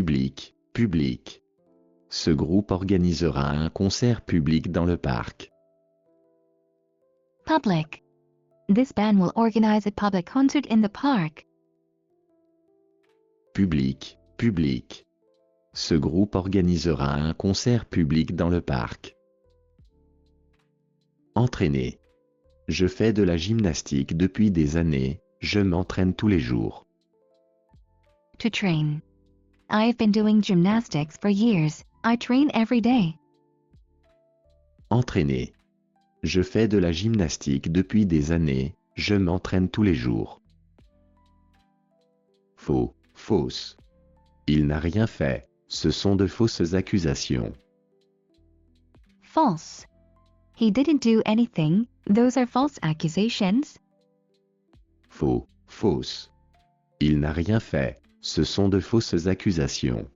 public, public. Ce groupe organisera un concert public dans le parc. Public. This band will organize a public concert in the park. Public, public. Ce groupe organisera un concert public dans le parc. Entraîner. Je fais de la gymnastique depuis des années, je m'entraîne tous les jours. To train. I've been doing gymnastics for years, I train every day. Entraîner. Je fais de la gymnastique depuis des années, je m'entraîne tous les jours. Faux, fausse. Il n'a rien fait, ce sont de fausses accusations. False. He didn't do anything, those are false accusations. Faux, fausse. Il n'a rien fait, ce sont de fausses accusations.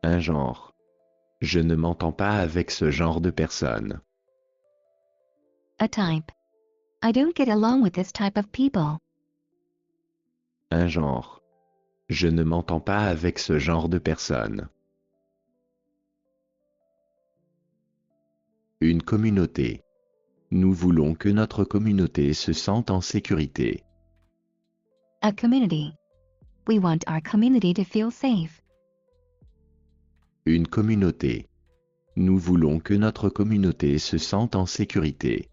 Un genre. Je ne m'entends pas avec ce genre de personne. A type. I don't get along with this type of people. Un genre. Je ne m'entends pas avec ce genre de personne. Une communauté. Nous voulons que notre communauté se sente en sécurité. A community. We want our community to feel safe. Une communauté. Nous voulons que notre communauté se sente en sécurité.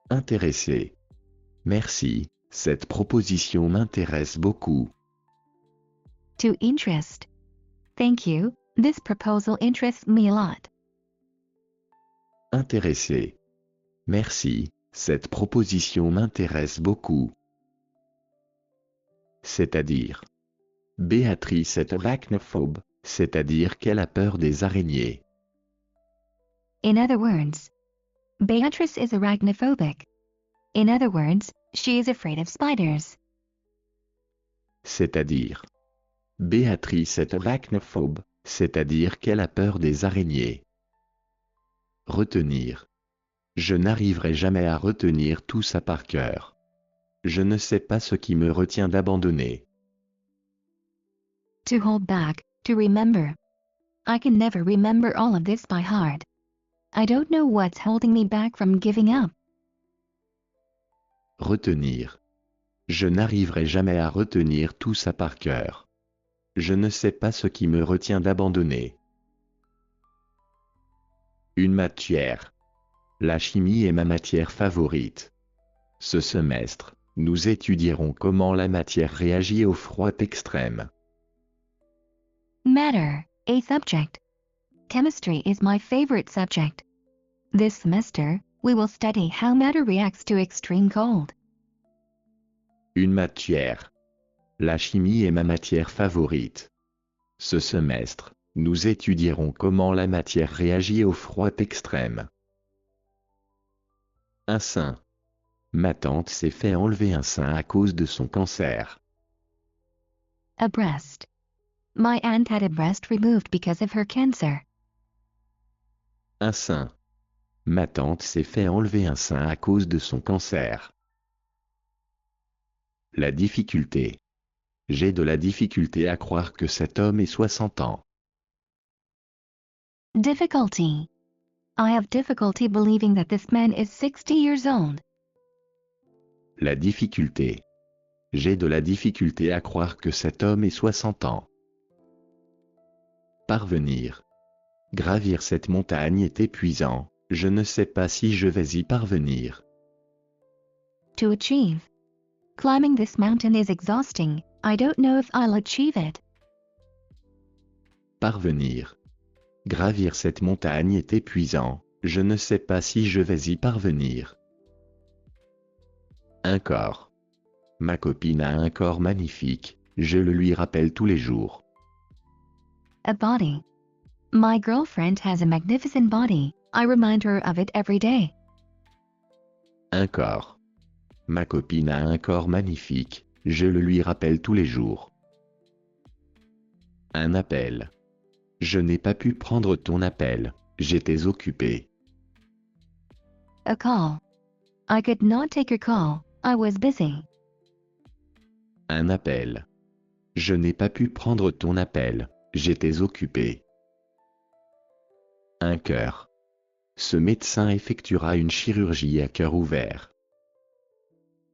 Intéressé. Merci, cette proposition m'intéresse beaucoup. To interest. Thank you, this proposal interests me a lot. Intéressé. Merci, cette proposition m'intéresse beaucoup. C'est-à-dire. Béatrice est arachnophobe, c'est-à-dire qu'elle a peur des araignées. In other words, Beatrice is arachnophobic. In other words, she is afraid of spiders. C'est-à-dire. Béatrice est arachnophobe, c'est-à-dire qu'elle a peur des araignées. Retenir. Je n'arriverai jamais à retenir tout ça par cœur. Je ne sais pas ce qui me retient d'abandonner. To hold back, to remember. I can never remember all of this by heart. I don't know what's holding me back from giving up. Retenir. Je n'arriverai jamais à retenir tout ça par cœur. Je ne sais pas ce qui me retient d'abandonner. Une matière. La chimie est ma matière favorite. Ce semestre, nous étudierons comment la matière réagit au froid extrême. Matter, a subject. Chemistry is my favorite subject. This semester, we will study how matter reacts to extreme cold. Une matière. La chimie est ma matière favorite. Ce semestre, nous étudierons comment la matière réagit au froid extrême. Un sein. Ma tante s'est fait enlever un sein à cause de son cancer. A breast. My aunt had a breast removed because of her cancer. Un sein. Ma tante s'est fait enlever un sein à cause de son cancer. La difficulté. J'ai de la difficulté à croire que cet homme ait 60 ans. Difficulty. I have difficulty believing that this man is 60 years old. La difficulté. J'ai de la difficulté à croire que cet homme ait 60 ans. Parvenir. Gravir cette montagne est épuisant, je ne sais pas si je vais y parvenir. To achieve. Climbing this mountain is exhausting, I don't know if I'll achieve it. Parvenir. Gravir cette montagne est épuisant, je ne sais pas si je vais y parvenir. Un corps. Ma copine a un corps magnifique, je le lui rappelle tous les jours. A body. My girlfriend has a magnificent body, I remind her of it every day. Un corps. Ma copine a un corps magnifique, je le lui rappelle tous les jours. Un appel. Je n'ai pas pu prendre ton appel, j'étais occupé. A call. I could not take your call, I was busy. Un appel. Je n'ai pas pu prendre ton appel, j'étais occupé. Un cœur. Ce médecin effectuera une chirurgie à cœur ouvert.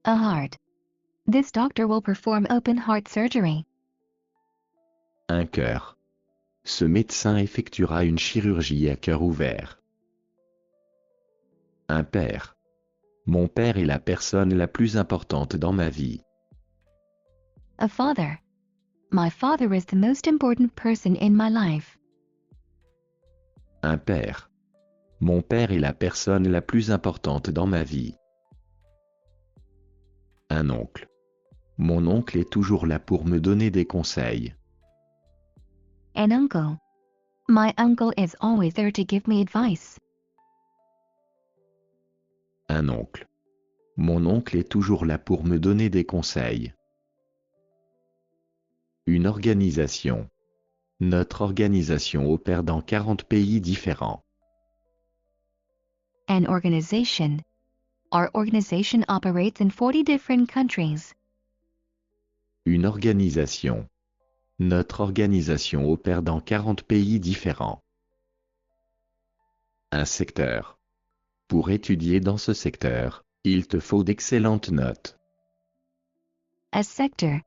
A heart. This doctor will perform open heart surgery. Un cœur. Ce médecin effectuera une chirurgie à cœur ouvert. Un père. Mon père est la personne la plus importante dans ma vie. A father. My father is the most important person in my life. Un père. Mon père est la personne la plus importante dans ma vie. Un oncle. Mon oncle est toujours là pour me donner des conseils. An uncle. My uncle is always there to give me advice. Un oncle. Mon oncle est toujours là pour me donner des conseils. Une organisation. Notre organisation opère dans 40 pays différents. An organization. Our organization operates in 40 different countries. Une organisation. Notre organisation opère dans 40 pays différents. Un secteur. Pour étudier dans ce secteur, il te faut d'excellentes notes. A sector.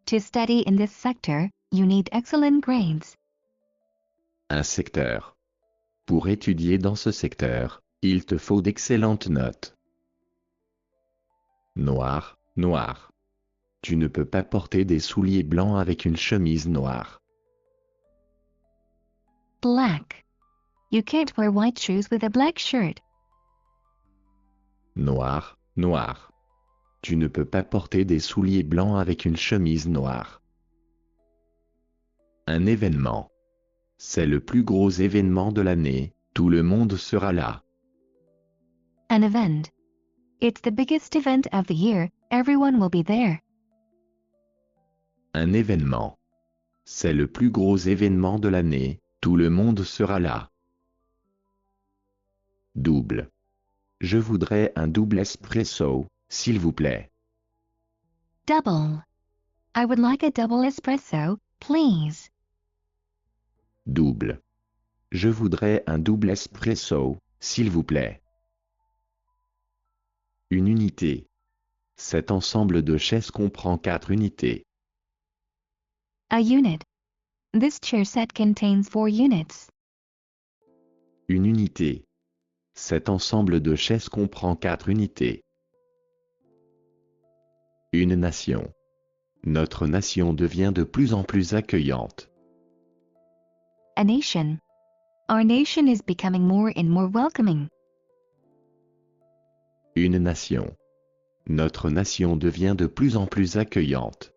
To study in this sector, you need excellent grades. Un secteur. Pour étudier dans ce secteur, il te faut d'excellentes notes. Noir, noir. Tu ne peux pas porter des souliers blancs avec une chemise noire. Black. You can't wear white shoes with a black shirt. Noir, noir. Tu ne peux pas porter des souliers blancs avec une chemise noire. Un événement. C'est le plus gros événement de l'année, tout le monde sera là. An event. It's the biggest event of the year, everyone will be there. Un événement. C'est le plus gros événement de l'année, tout le monde sera là. Double. Je voudrais un double espresso, s'il vous plaît. Double. I would like a double espresso, please. Double. Je voudrais un double espresso, s'il vous plaît. Une unité. Cet ensemble de chaises comprend 4 unités. A unit. This chair set contains 4 units. Une unité. Cet ensemble de chaises comprend 4 unités. Une nation. Notre nation devient de plus en plus accueillante. A nation. Our nation is becoming more and more welcoming. Une nation. Notre nation devient de plus en plus accueillante.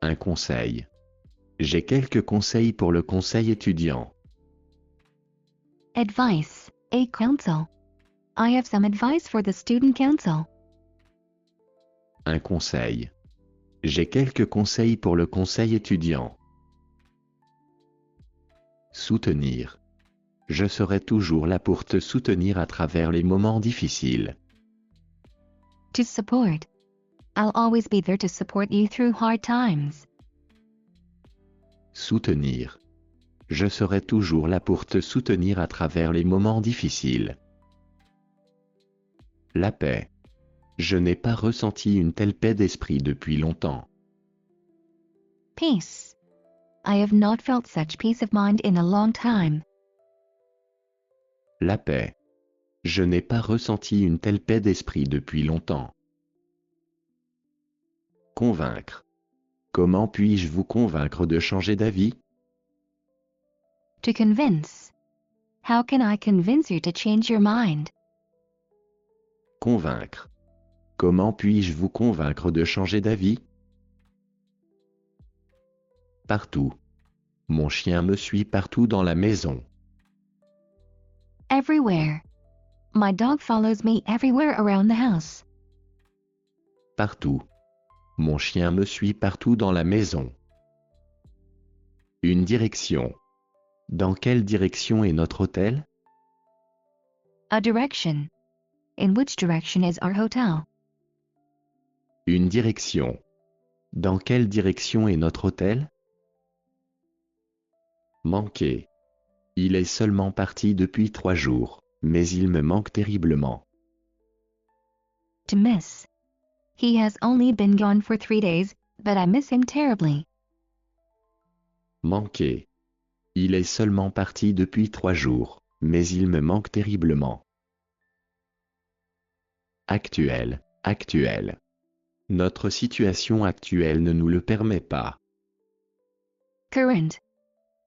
Un conseil. J'ai quelques conseils pour le conseil étudiant. Advice. A council. I have some advice for the student council. Un conseil. J'ai quelques conseils pour le conseil étudiant. Soutenir. Je serai toujours là pour te soutenir à travers les moments difficiles. To support. I'll always be there to support you through hard times. Soutenir. Je serai toujours là pour te soutenir à travers les moments difficiles. La paix. Je n'ai pas ressenti une telle paix d'esprit depuis longtemps. Peace. I have not felt such peace of mind in a long time. La paix. Je n'ai pas ressenti une telle paix d'esprit depuis longtemps. Convaincre. Comment puis-je vous convaincre de changer d'avis? To convince. How can I convince you to change your mind? Convaincre. Comment puis-je vous convaincre de changer d'avis? Partout. Mon chien me suit partout dans la maison. Everywhere. My dog follows me everywhere around the house. Partout. Mon chien me suit partout dans la maison. Une direction. Dans quelle direction est notre hôtel? A direction. In which direction is our hotel? Une direction. Dans quelle direction est notre hôtel? Manqué. Il est seulement parti depuis 3 jours, mais il me manque terriblement. To miss. He has only been gone for 3 days, but I miss him terribly. Manqué. Il est seulement parti depuis 3 jours, mais il me manque terriblement. Actuel, actuel. Notre situation actuelle ne nous le permet pas. Current.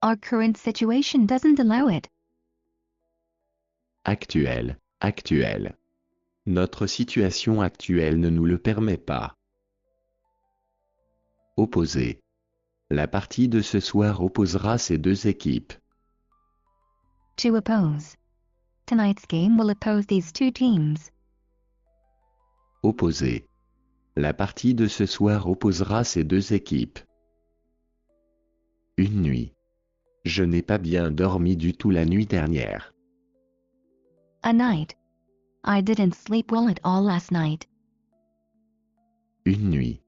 Our current situation doesn't allow it. Actuel, actuel. Notre situation actuelle ne nous le permet pas. Opposé. La partie de ce soir opposera ces deux équipes. To oppose. Tonight's game will oppose these two teams. Opposé. La partie de ce soir opposera ces deux équipes. Une nuit. Je n'ai pas bien dormi du tout la nuit dernière. A night. I didn't sleep well at all last night. Une nuit.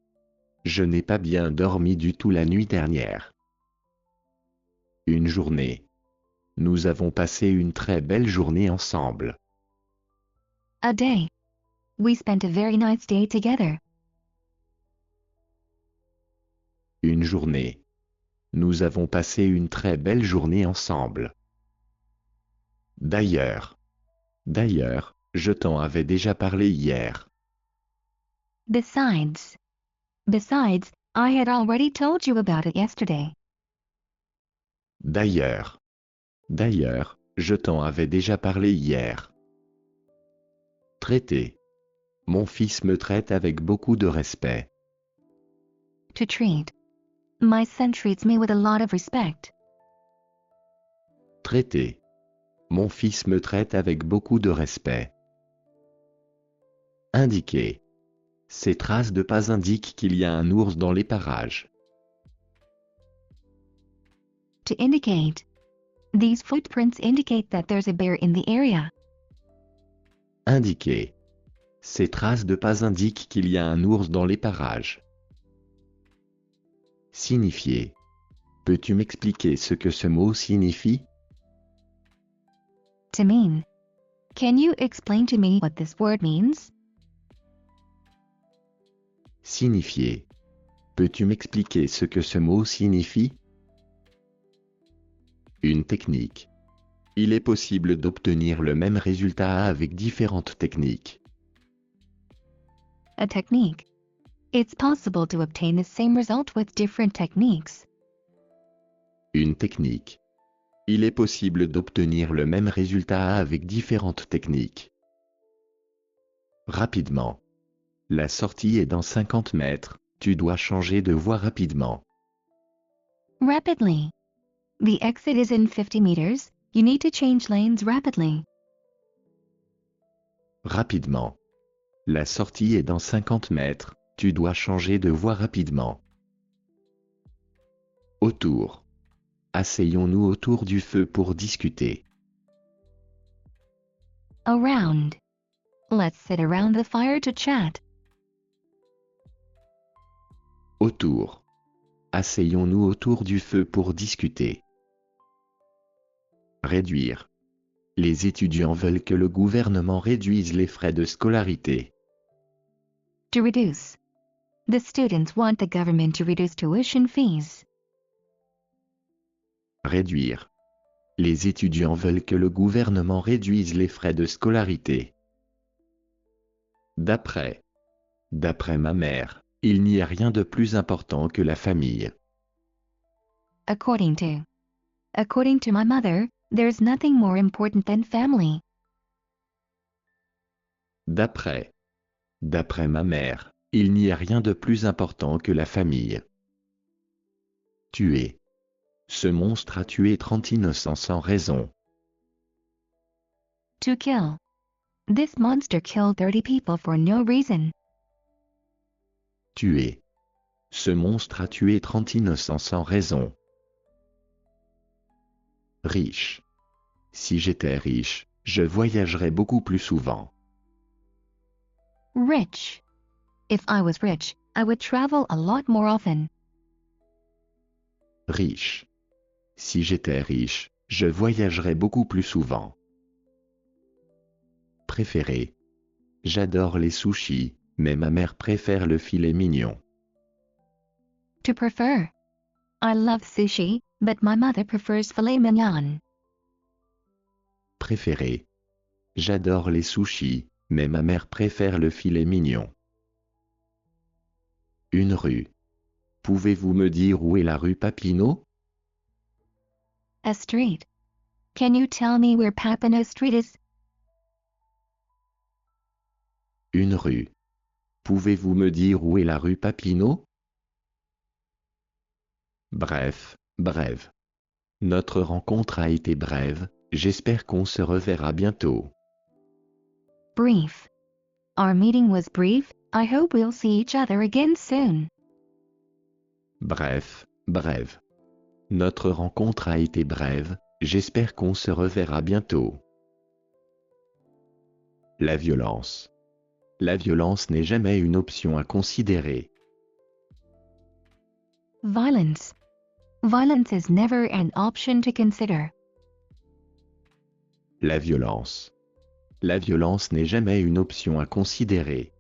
Je n'ai pas bien dormi du tout la nuit dernière. Une journée. Nous avons passé une très belle journée ensemble. A day. We spent a very nice day together. Une journée. Nous avons passé une très belle journée ensemble. D'ailleurs, je t'en avais déjà parlé hier. Besides, I had already told you about it yesterday. D'ailleurs, je t'en avais déjà parlé hier. Traiter. Mon fils me traite avec beaucoup de respect. To treat. My son treats me with a lot of respect. Traiter. Mon fils me traite avec beaucoup de respect. Indiquer. Ces traces de pas indiquent qu'il y a un ours dans les parages. To indicate. These footprints indicate that there's a bear in the area. Indiquer. Ces traces de pas indiquent qu'il y a un ours dans les parages. Signifier. Peux-tu m'expliquer ce que ce mot signifie? To mean. Can you explain to me what this word means? Signifier. Peux-tu m'expliquer ce que ce mot signifie? Une technique. Il est possible d'obtenir le même résultat avec différentes techniques. A technique. It's possible to obtain the same result with different techniques. Une technique. Il est possible d'obtenir le même résultat avec différentes techniques. Rapidement. La sortie est dans 50 mètres, tu dois changer de voie rapidement. Rapidly. The exit is in 50 meters, you need to change lanes rapidly. Rapidement. La sortie est dans 50 mètres, tu dois changer de voie rapidement. Autour. Asseyons-nous autour du feu pour discuter. Around. Let's sit around the fire to chat. Autour. Asseyons-nous autour du feu pour discuter. Réduire. Les étudiants veulent que le gouvernement réduise les frais de scolarité. To reduce. The students want the government to reduce tuition fees. Réduire. Les étudiants veulent que le gouvernement réduise les frais de scolarité. D'après ma mère, il n'y a rien de plus important que la famille. According to my mother, there's nothing more important than family. D'après ma mère, il n'y a rien de plus important que la famille. Tuer. Ce monstre a tué 30 innocents sans raison. To kill. This monster killed 30 people for no reason. Tuer. Ce monstre a tué 30 innocents sans raison. Riche. Si j'étais riche, je voyagerais beaucoup plus souvent. Rich. If I was rich, I would travel a lot more often. Riche. Si j'étais riche, je voyagerais beaucoup plus souvent. Préféré. J'adore les sushis, mais ma mère préfère le filet mignon. To prefer. I love sushi, but my mother prefers filet mignon. Préféré. J'adore les sushis, mais ma mère préfère le filet mignon. Une rue. Pouvez-vous me dire où est la rue Papineau? A street. Can you tell me where Papineau Street is? Une rue. Pouvez-vous me dire où est la rue Papineau? Bref, brève. Notre rencontre a été brève, j'espère qu'on se reverra bientôt. Brief. Our meeting was brief, I hope we'll see each other again soon. Bref, brève. Notre rencontre a été brève, j'espère qu'on se reverra bientôt. La violence. La violence n'est jamais une option à considérer. Violence. Violence is never an option to consider. La violence. La violence n'est jamais une option à considérer.